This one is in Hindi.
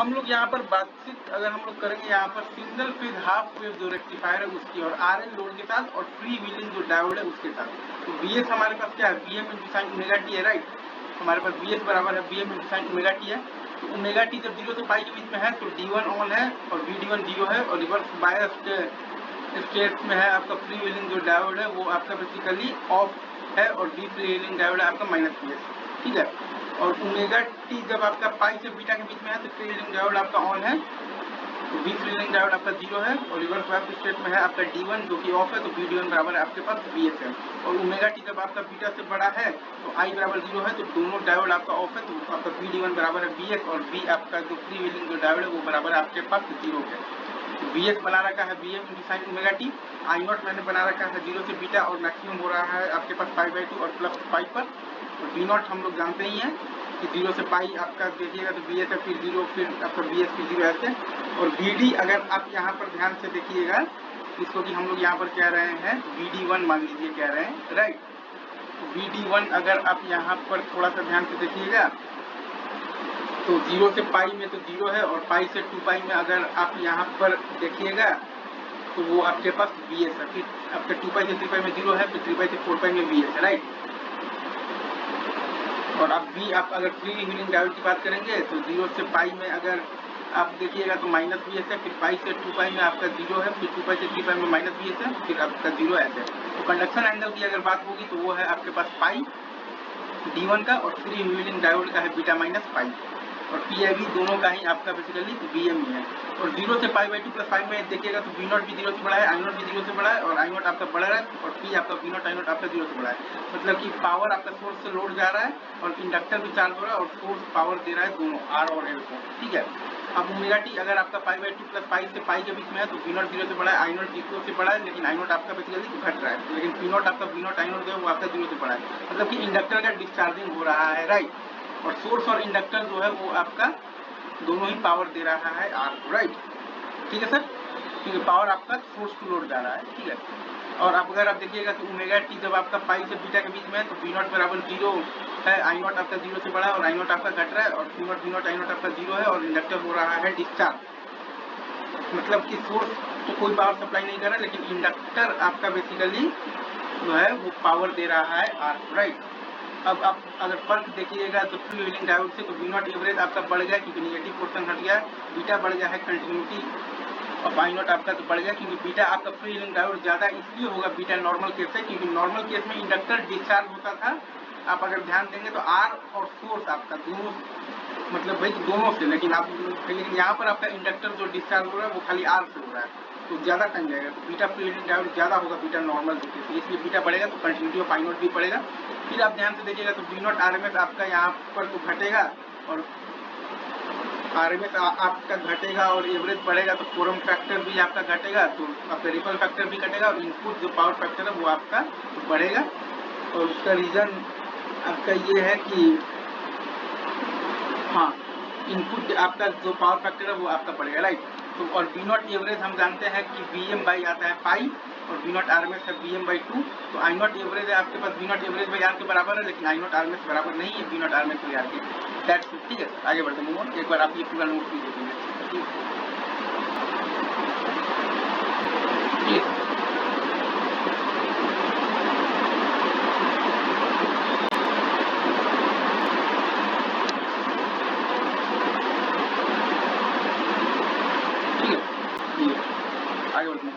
हम लोग यहाँ पर बातचीत अगर हम लोग करेंगे यहाँ पर सिंगल फेज हाफ वेव जो रेक्टिफायर है उसकी और आरएल लोड के साथ और फ्री व्हीलिंग जो डायोड है उसके साथ। तो बीएस हमारे पास क्या है, BM into sine omega T है, राइट। हमारे पास बीएस बराबर है BM into sine omega T है। तो ओमेगा टी जब 0 से पाई के बीच में है तो D1 ऑन है और VD1 0 है और रिवर्स बायस स्टेट में है आपका फ्री व्हीलिंग जो डायोड है वो आपका बेसिकली ऑफ है और डी फ्री व्हीलिंग डायोड है आपका माइनस बीएस, ठीक है। और ओमेगा टी जब आपका पाई से बीटा के बीच में है तो फ्री व्हीलिंग डायोड आपका ऑन है, तो डी फ्री व्हीलिंग डायोड आपका 0 है और रिवर्स बायस स्टेट में है आपका D1 जो कि ऑफ है, तो VD1 बराबर है आपके पास BS है। और ओमेगा टी जब आपका बीटा से बड़ा है तो I बराबर 0 है, तो दोनों डायोड आपका ऑफ है, तो आपका VD1 बराबर है BS और B आपका जो फ्री व्हीलिंग जो डायोड है वो बराबर है आपके पास 0 है। तो BS बना रखा है BM into sine omega T, I0 मैंने बना रखा है 0 से बीटा और मैक्सिमम हो रहा है आपके पास π/2 और प्लस पाई पर। और D0 हम लोग जानते ही हैं कि 0 से पाई आपका देखिएगा तो BS है, फिर 0, फिर आपका BS, फिर 0 ऐसे। और VD अगर आप यहाँ पर ध्यान से देखिएगा इसको कि हम लोग यहाँ पर कह रहे हैं VD1 मान लीजिए कह रहे हैं, राइट। VD1 अगर आप यहाँ पर थोड़ा सा ध्यान से देखिएगा तो 0 से पाई में तो 0 है और पाई से 2 पाई में अगर आप यहाँ पर देखिएगा तो वो आपके पास BS है, फिर आपके 2 पाई से 3 पाई में 0 है, फिर 3 पाई से 4 पाई में BS है, राइट। और अब भी आप अगर फ्री व्हीलिंग डायोड की बात करेंगे तो 0 से पाई में अगर आप देखिएगा तो माइनस BS है, फिर पाई से 2 पाई में आपका 0 है, फिर 2 पाई से 3 पाई में माइनस BS है, फिर आपका 0 ऐसे। तो कंडक्शन एंगल की अगर बात होगी तो वो है आपके पास पाई D1 का और फ्री व्हीलिंग डायोड का है बीटा माइनस पाई और PIV दोनों का ही आपका बेसिकली BM ही है। और 0 से π/2 प्लस 5 में देखिएगा तो V0 भी 0 से बड़ा है, I0 भी 0 से बड़ा है और I0 आपका बड़ा है और P आपका V0 I0 आपका 0 से बड़ा है। मतलब कि पावर आपका सोर्स से लोड जा रहा है और इंडक्टर भी चार्ज हो रहा है और सोर्स पावर दे रहा है दोनों R और L को, ठीक है। अब ओमेगा टी अगर आपका π/2 प्लस पाई से पाई के बीच में है तो V0 0 से बड़ा है, I0 0 से बड़ा है, लेकिन I0 आपका बेसिकली घट रहा है, लेकिन P0 आपका V0 I0 जो है वो आपका 0 से बड़ा है। मतलब कि इंडक्टर का डिस्चार्जिंग हो रहा है, राइट। और सोर्स और इंडक्टर जो है वो आपका दोनों ही पावर दे रहा है R को, राइट, ठीक है सर, क्योंकि पावर आपका सोर्स टू लोड जा रहा है, ठीक है। और अब अगर आप देखिएगा तो ओमेगा टी जब आपका पाई से बीटा के बीच में है तो V0 बराबर 0 है, I0 आपका 0 से बड़ा है और I0 आपका घट रहा है और P0 V0 I0 आपका 0 है और इंडक्टर हो रहा है डिस्चार्ज। मतलब कि सोर्स तो कोई पावर सप्लाई नहीं कर रहा है, लेकिन इंडक्टर आपका बेसिकली जो है वो पावर दे रहा है R को, राइट। अब आप अगर फर्क देखिएगा तो फ्री व्हीलिंग डायोड से तो V0 एवरेज आपका बढ़ गया क्योंकि निगेटिव पोर्शन हट गया, बीटा बढ़ गया है कंटिन्यूटी और I0 आपका तो बढ़ गया क्योंकि बीटा आपका फ्री व्हीलिंग डायोड ज़्यादा इसलिए होगा बीटा नॉर्मल केस से, क्योंकि नॉर्मल केस में इंडक्टर डिस्चार्ज होता था। आप अगर ध्यान देंगे तो R और सोर्स आपका दोनों मतलब भाई दोनों से, लेकिन यहाँ पर आपका इंडक्टर जो डिस्चार्ज हो रहा है वो खाली R से हो रहा है, तो ज़्यादा टाइम जाएगा, तो बीटा फ्री व्हीलिंग डायोड ज़्यादा होगा बीटा नॉर्मल केस से, इसलिए बीटा बढ़ेगा तो कंटिन्यूटी ऑफ I0 भी बढ़ेगा। फिर आप ध्यान से देखिएगा तो V0 RMS आपका यहाँ पर तो घटेगा और RMS आपका घटेगा और एवरेज बढ़ेगा तो फॉर्म फैक्टर भी आपका घटेगा, तो आपका रिपल फैक्टर भी घटेगा और इनपुट जो पावर फैक्टर है वो आपका बढ़ेगा। और उसका रीज़न आपका ये है कि हाँ, इनपुट आपका जो पावर फैक्टर है वो आपका बढ़ेगा, राइट। तो और V0 एवरेज हम जानते हैं कि BM बाई आता है पाई और V0 RMS है BM/2, तो I0 एवरेज है आपके पास V0 एवरेज बाई R के बराबर है, लेकिन I0 RMS बराबर नहीं है V0 RMS बाई R के, दैट्स इट, ठीक है। आगे बढ़ते हैं, एक बार आप ये पूरा नोट भी देखेंगे, ठीक है। आगे बढ़ते हैं।